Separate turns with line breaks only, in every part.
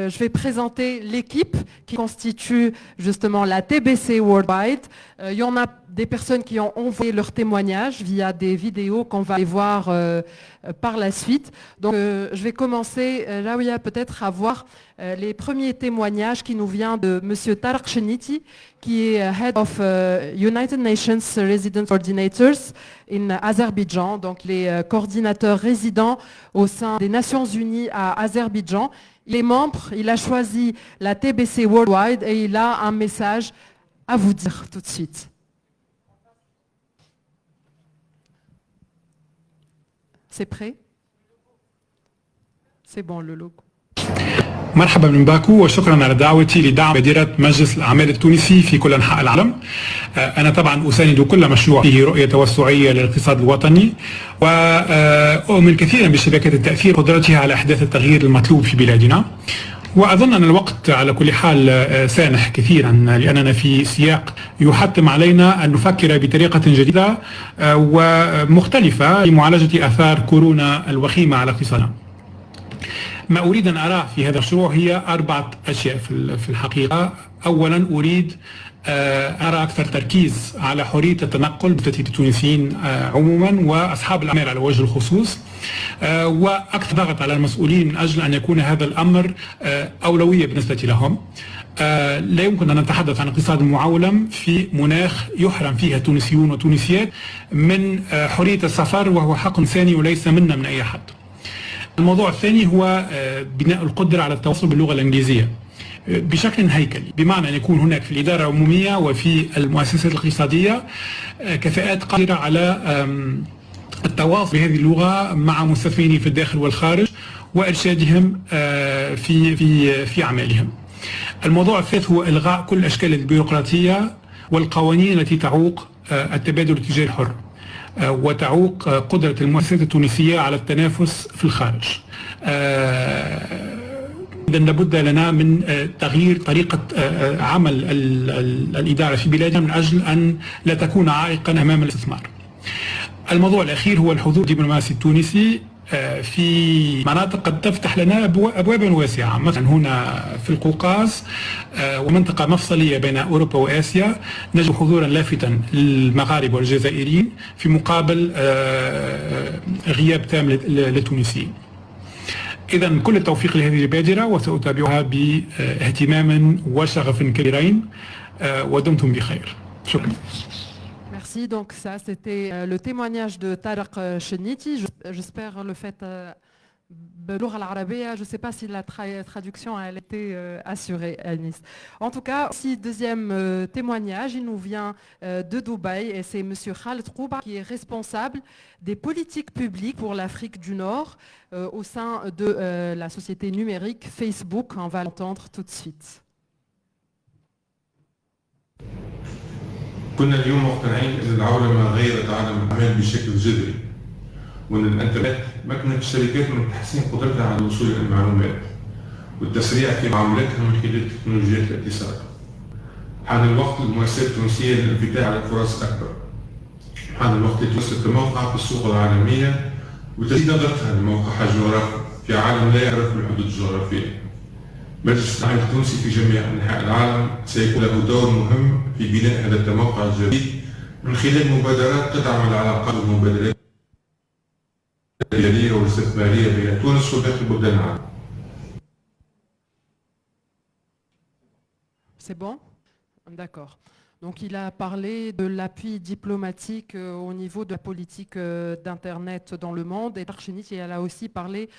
je vais présenter l'équipe qui constitue justement la TBC Worldwide. Il y en a des personnes qui ont envoyé leurs témoignages via des vidéos qu'on va aller voir par la suite. Donc je vais commencer, Raouia, peut-être à voir les premiers témoignages qui nous viennent de M. Tarek Cheniti, qui est Head of United Nations Resident Coordinators in Azerbaïdjan, donc les coordinateurs résidents au sein des Nations Unies à Azerbaïdjan. Il est membre, il a choisi la TBC Worldwide et il a un message à vous dire tout de suite. C'est prêt? C'est bon le logo.
مرحبا من باكو وشكرا على دعوتي لدعم مبادرة مجلس الأعمال التونسي في كل أنحاء العالم. أنا طبعا أساند كل مشروع فيه رؤية توسعية للاقتصاد الوطني، وأؤمن كثيرا بشبكة التأثير وقدرتها على إحداث التغيير المطلوب في بلادنا. وأظن أن الوقت على كل حال سانح كثيرا، لأننا في سياق يحتم علينا أن نفكر بطريقة جديدة ومختلفة لمعالجة آثار كورونا الوخيمة على اقتصادنا. ما أريد أن أراه في هذا المشروع هي 4 أشياء في الحقيقة. أولا أريد أرى أكثر تركيز على حرية التنقل بالنسبة للتونسيين عموما وأصحاب الأعمال على وجه الخصوص، وأكثر ضغط على المسؤولين من أجل أن يكون هذا الأمر أولوية بالنسبة لهم. لا يمكن أن نتحدث عن اقتصاد معولم في مناخ يحرم فيه التونسيون والتونسيات من حرية السفر، وهو حق إنساني وليس منا من أي أحد. الموضوع الثاني هو بناء القدرة على التواصل باللغة الإنجليزية بشكل هيكلي، بمعنى أن يكون هناك في الإدارة العمومية وفي المؤسسات الاقتصادية كفاءات قادرة على التواصل بهذه اللغة مع مستثمرين في الداخل والخارج وإرشادهم في أعمالهم. الموضوع الثالث هو إلغاء كل أشكال البيروقراطية والقوانين التي تعوق التبادل التجاري الحر وتعوق قدرة المؤسسات التونسية على التنافس في الخارج. إذن لابد لنا من تغيير طريقة عمل الإدارة في بلادنا من أجل أن لا تكون عائقا أمام الاستثمار. الموضوع الأخير هو الحضور الدبلوماسي التونسي في مناطق قد تفتح لنا أبوابا واسعة، مثلا هنا في القوقاز ومنطقة مفصلية بين أوروبا وآسيا نجد حضورا لافتا للمغاربة والجزائريين في مقابل غياب تام للتونسيين. إذا كل التوفيق لهذه المبادرة وسأتابعها باهتمام وشغف كبيرين، ودمتم بخير. شكرا.
Merci. Donc ça, c'était le témoignage de Tarek Cheniti. J'espère le fait باللغة العربية. Je ne sais pas si la traduction a été assurée, Anis. En tout cas, si deuxième témoignage, il nous vient de Dubaï et c'est M. Khaled Rouba qui est responsable des politiques publiques pour l'Afrique du Nord au sein de la société numérique Facebook. On va l'entendre tout de suite.
كنا اليوم مقتنعين ان العولمه غيرت عالم الاعمال بشكل جذري، وان الانترنت مكنت الشركات من تحسين قدرتها على الوصول الى المعلومات والتسريع في معاملاتها من خلال تكنولوجيات الاتصال. حان الوقت للمؤسسات التونسيه للانفتاح على الفرص الاكبر. حان الوقت لتوسع الموقع في السوق العالميه وتزيد نظرتها لموقعها الجغرافي في عالم لا يعرف بالحدود الجغرافيه. مجلس العمل التونسي في جميع أنحاء العالم سيكون له دور مهم في بناء هذا التموقع الجديد من خلال مبادرات تدعم العلاقات والمبادرات التجارية والاستثمارية بين تونس وباقي بلدان العالم.
C'est bon? D'accord. Donc il a parlé de l'appui diplomatique au niveau de la politique d'Internet dans le monde. Et Tarchenit, elle a aussi parlé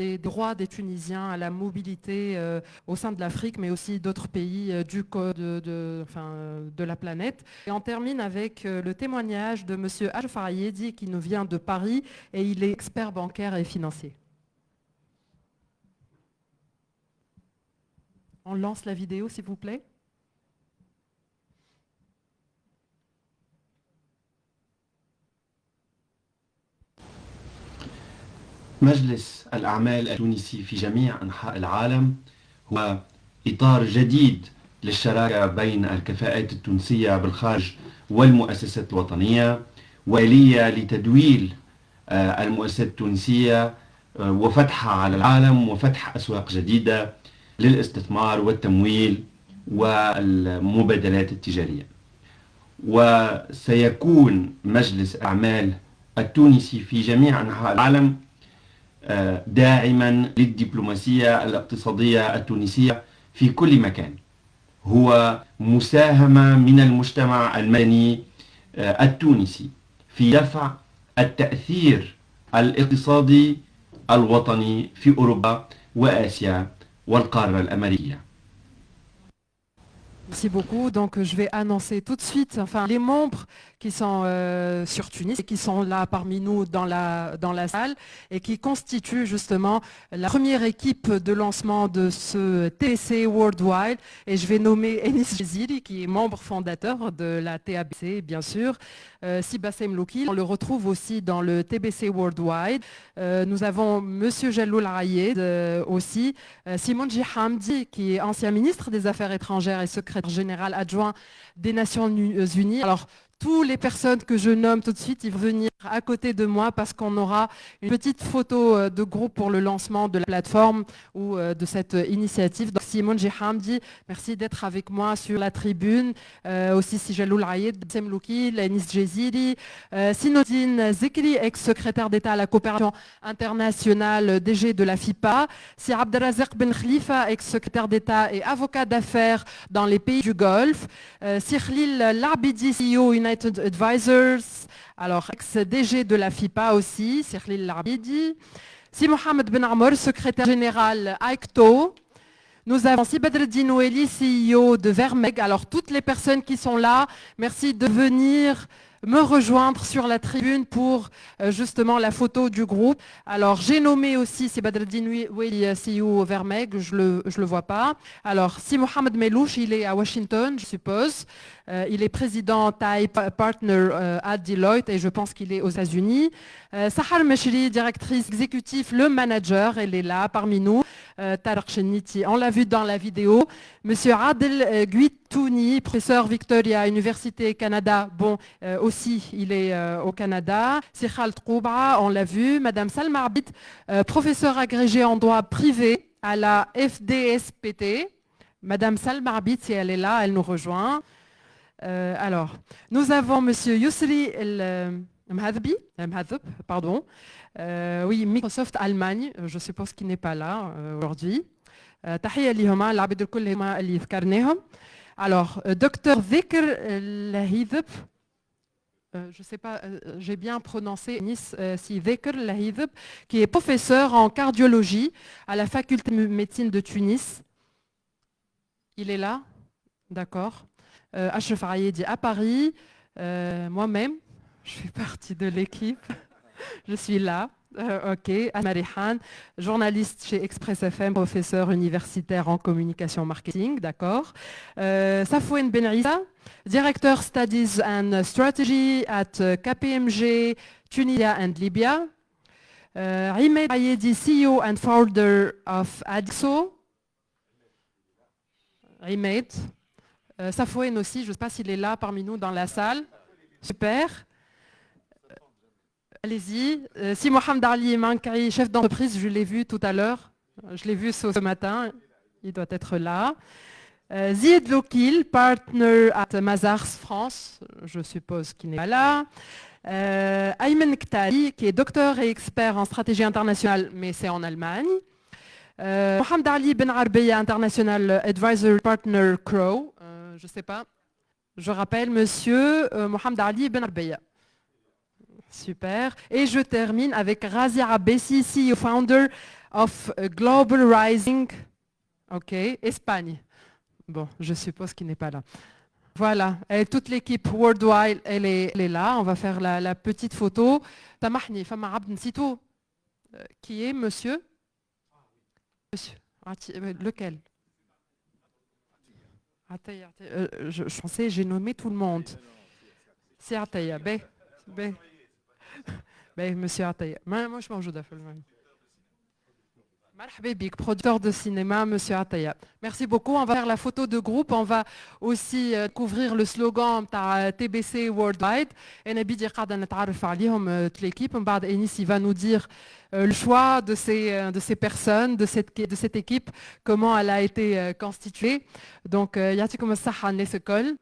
des droits des Tunisiens à la mobilité au sein de l'Afrique, mais aussi d'autres pays de la planète. Et on termine avec le témoignage de M. Ajfar Ayedi qui nous vient de Paris et il est expert bancaire et financier. On lance la vidéo, s'il vous plaît.
مجلس الأعمال التونسي في جميع أنحاء العالم هو إطار جديد للشراكة بين الكفاءات التونسية بالخارج والمؤسسات الوطنية، وآلية لتدويل المؤسسات التونسية وفتحها على العالم وفتح أسواق جديدة للاستثمار والتمويل والمبادلات التجارية. وسيكون مجلس الأعمال التونسي في جميع أنحاء العالم داعما للدبلوماسية الاقتصادية التونسية في كل مكان. هو مساهمة من المجتمع المدني التونسي في دفع التأثير الاقتصادي الوطني في أوروبا وآسيا والقارة الأمريكية.
Merci beaucoup. Donc, je vais annoncer tout de suite les membres qui sont sur Tunis et qui sont là parmi nous dans la salle et qui constituent justement la première équipe de lancement de ce TBC Worldwide. Et je vais nommer Enis Jezili, qui est membre fondateur de la TABC, bien sûr. Sibassem Loukil, on le retrouve aussi dans le TBC Worldwide. Nous avons Monsieur Jalloul Rayed aussi. Simon Djihamdi, qui est ancien ministre des Affaires étrangères et secrétaire général adjoint des Nations Unies. Alors, toutes les personnes que je nomme tout de suite, ils vont venir à côté de moi parce qu'on aura une petite photo de groupe pour le lancement de la plateforme ou de cette initiative. Donc, Simon Djihamdi, merci d'être avec moi sur la tribune. Aussi Jalloul Rayed, Sem Loukil, Enis Jezili, Sinodine Zekri, ex-secrétaire d'État à la coopération internationale, DG de la FIPA, Si Abdelrazak Ben Khalifa, ex-secrétaire d'État et avocat d'affaires dans les pays du Golfe, Si Khlil Labidi, CEO United Advisors, alors ex-DG de la FIPA aussi, Si Khlil Labidi, Si Mohamed Ben Amor, secrétaire général AICTO. Nous avons Si Badreddine Oueli, CEO de Vermeg. Alors toutes les personnes qui sont là, merci de venir me rejoindre sur la tribune pour justement la photo du groupe. Alors j'ai nommé aussi Si Badreddine Oueli, CEO Vermeg, je le vois pas. Alors Si Mohamed Melouche, il est à Washington, je suppose. Il est président Thai Partner à Deloitte et je pense qu'il est aux États-Unis. Sahar Meshri, directrice exécutive, le manager, elle est là parmi nous. Tarek Cheniti, on l'a vu dans la vidéo. Monsieur Adel Guitouni, professeur Victoria, Université Canada, bon, aussi il est au Canada. Sikhal Trouba, on l'a vu. Madame Salma Arbit, professeur agrégé en droit privé à la FDSPT. Madame Salma Arbit, si elle est là, elle nous rejoint. Alors, nous avons Monsieur Yousri Mhadbi, pardon. Oui, Microsoft Allemagne, je suppose qu'il n'est pas là aujourd'hui. تحية لهم العباد الكل هما اللي ذكرناهم. Alors, docteur Dhikr Lahidheb, je ne sais pas, j'ai bien prononcé si Dhikr Lahidheb, qui est professeur en cardiologie à la faculté de médecine de Tunis. Il est là, d'accord. Ashraf Rayedi à Paris, moi-même, je fais partie de l'équipe, je suis là. Ok, Anne-Marie Han, journaliste chez Express FM, professeur universitaire en communication marketing, d'accord. Safouen Benrissa, directeur Studies and Strategy at KPMG, Tunisia and Libya. Rimed Ayedi, CEO and founder of Adixo. Rimed. Safouen aussi, je ne sais pas s'il est là parmi nous dans la salle. Super. Allez-y. Si Mohamed Ali Mankari, chef d'entreprise, je l'ai vu tout à l'heure. Je l'ai vu ce matin. Il doit être là. Zied Lokil, partner at Mazars France. Je suppose qu'il n'est pas là. Aymen Ktali, qui est docteur et expert en stratégie internationale, mais c'est en Allemagne. Mohamed Ali Ben Arbeya, International Advisor Partner Crow. Je ne sais pas. Je rappelle, monsieur Mohamed Ali Ben Arbeya. Super. Et je termine avec Razia Abessi, CEO Founder of Global Rising. OK, Espagne. Bon, je suppose qu'il n'est pas là. Voilà, et toute l'équipe Worldwide, elle est là. On va faire la petite photo. Tamahni, Fama Abd Nsito, qui est monsieur? Monsieur. Lequel? Je pensais, j'ai nommé tout le monde. C'est Ataya. Monsieur Ataya. Moi, je mange de film. Marhaba bik, producteur de cinéma, Monsieur Ataya. Merci beaucoup. On va faire la photo de groupe. On va aussi couvrir le slogan de TBC Worldwide. Et Nabi Diqada نتعرف عليهم toute l'équipe. بعد Enis il va nous dire le choix de ces personnes, de cette équipe, comment elle a été constituée. Donc, يعطيكم الصحة الناس الكل.